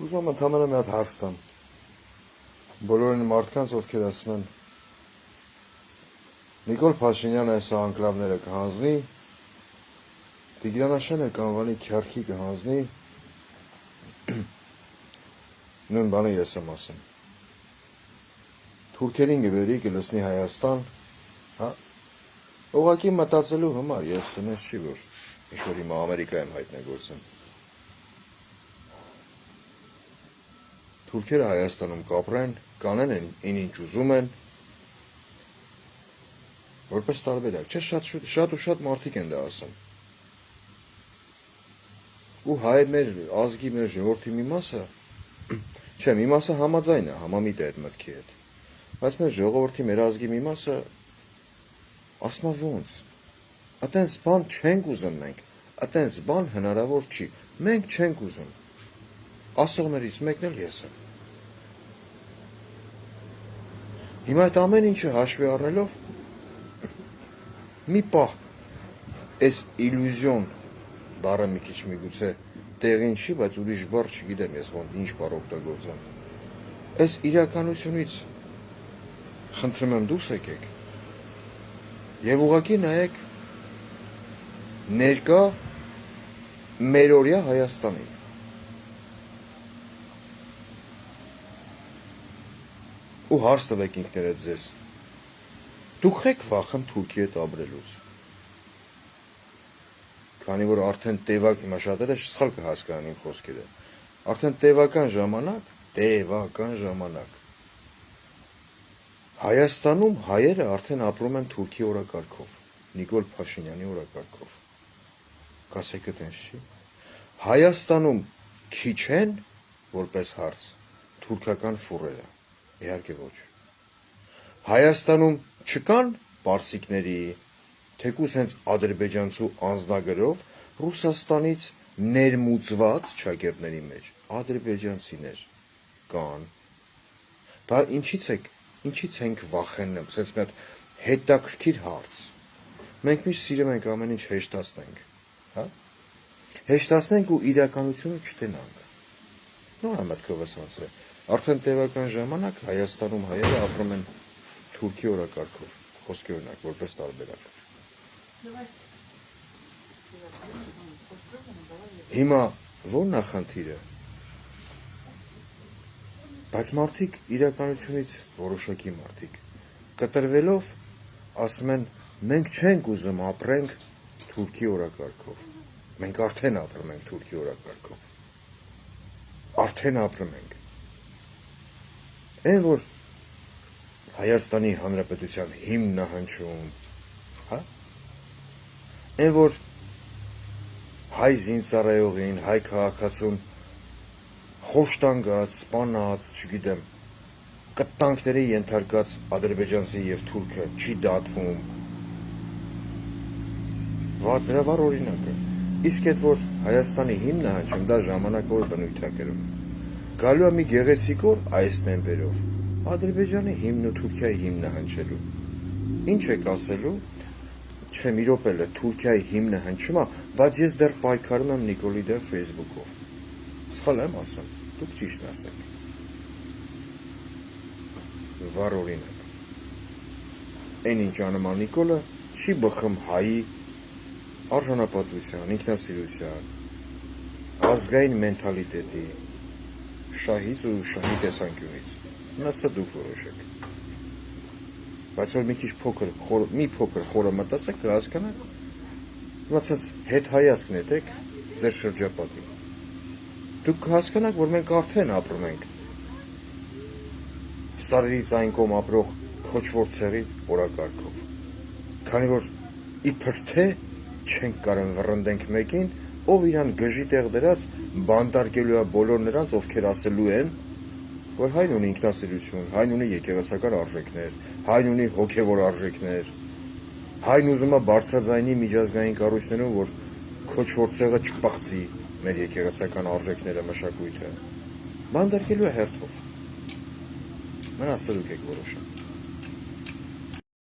Ուզում եմ ընդհանրապես մի հատ հարց տամ։ Բոլորին մարդկանց, ովքեր ասում են Նիկոլ Փաշինյանը այս անկլավները կհանձնի, Տիգրանաշենը կանվանի քյարքի կհանձնի, նույն բանը ես եմ ասում։ Թուրքերին գվերի կլսնի Հայաստան, հա։ Ուղղակի մտածելու համար ես սնես չի որ ինչ-որ հիմա Ամերիկայում հայտնագործեմ։ Թուրքերը Հայաստանում կապրեն, կանեն ինչ ուզում են, որպես տարբերակ, չէ, շատ մարդիկ են դա ասում։ Ու հայ մեր ազգի մեր ժողովրդի մի մասը, չէ, մի մասը համաձայն է, համամիտ է այդ մտքի հետ, բայց մեր ժողովրդի մեր ազգի մի մասը ասում է ոնց, այտենց բան չենք ուզում մենք, այտենց բան հնարավոր չի, մենք չենք ուզում, ասողներից մեկն էլ ես եմ։ Հիմա այդ ամեն ինչը հաշվի առնելով, մի պահ, այս իլյուզիոն բառը մի քիչ միգուցե տեղին չի, բայց ուրիշ բառ չգիտեմ ես ոնց ինչ բառ օգտագործեմ։ Այս իրականությունից խնդրում եմ դուրս եկեք եւ ուղղակի նայեք ներկա մերօրյա Հայաստանին։ Ու հարց տվեք ինքներդ ձեզ։ Դուք եք վախեն Թուրքի հետ ապրելուց։ Քանի որ արդեն տևակ, հիմա շատերը սխալ կհասկանան իմ խոսքերը։ Արդեն տևական ժամանակ Հայաստանում հայերը արդեն ապրում են Թուրքի օրակարգով, Նիկոլ Փաշինյանի օրակարգով։ Կասեք այդպես չի։ Հայաստանում քիչ են, որպես հարց, թուրքական ֆուրերը։ Իհարկե ոչ։ Հայաստանում չկան պարսիկների, թեկուզ հենց ադրբեջանցու անձնագրով Ռուսաստանից ներմուծված ճակերտների մեջ ադրբեջանցիներ կան։ Բա ինչից ենք վախենում, ասես մի հատ հետաքրքիր հարց։ Մենք միշտ սիրում ենք ամեն ինչ հեշտացնենք, հա։ Հեշտացնենք ու իրականությունը չտենանք։ Նոր մտքովս ոնց է։ Արդեն տևական ժամանակ Հայաստանում հայերը ապրում են Թուրքի օրակարգով, խոսքի օրինակ, որպես տարբերակ։ Հիմա ո՞րն է խնդիրը։ Բայց մարդիկ իրականությունից որոշակի մարդիկ կտրվելով ասում են մենք չենք ուզում ապրենք Թուրքի օրակարգով։ Մենք արդեն ապրում ենք Թուրքի օրակարգով։ Արդեն ապրում ենք։ Այն որ Հայաստանի Հանրապետության հիմնահանչում, հա? Այն որ հայ զինծառայողին, հայ քաղաքացուն խոշտանգած, սպանած, չգիտեմ, կտանքների ենթարկած ադրբեջանցի եւ թուրքը չի դատվում։ Դրա վառ օրինակը։ Իսկ այդ որ Հայաստանի հիմնահանչում դա ժամանակավոր բնույթ է կրում։ Գալու է մի գեղեցիկ օր այս տեմպերով Ադրբեջանի հիմն ու Թուրքիայի հիմնը հնչելու։ Ինչ եք ասելու, չէ, մի րոպե Թուրքիայի հիմնը հնչում է, բայց ես դեռ պայքարում եմ Նիկոլի դեմ Facebook-ով։ Սխալ եմ ասում, դուք ճիշտն ասեք։ Վառ օրինակ։ Այն ինչ անում է Նիկոլը, չի բխում հայի արժանապատվության, ինքնասիրության, ազգային մենթալիտետի, շահից ու շահի տեսանկյունից։ Մնացա դուք որոշեք։ Բայց որ մի քիչ փոքր խորը մտածեք, կհասկանաք, մնացած հետ հայացք նետեք ձեր շրջապատին։ Դուք կհասկանաք, որ մենք արդեն ապրում ենք սարերից այն կողմ ապրող քոչվոր ցեղի օրակարգով։ Քանի որ իբր թե չենք կարող վռնդենք մեկին, ով իրան գժի տեղ դրած բանտարկելու է բոլոր նրանց, ովքեր ասելու են, որ հայն ունի ինքնասիրություն, հայն ունի եկեղեցական արժեքներ, հայն ունի հոգևոր արժեքներ, հայն ուզում է բարձրաձայնի միջազգային կառույցներում, որ քոչվոր ցեղը չփախցի մեր եկեղեցական արժեքները, մշակույթը։ Բանտարկելու է հերթով։ Մնացել եք որոշը։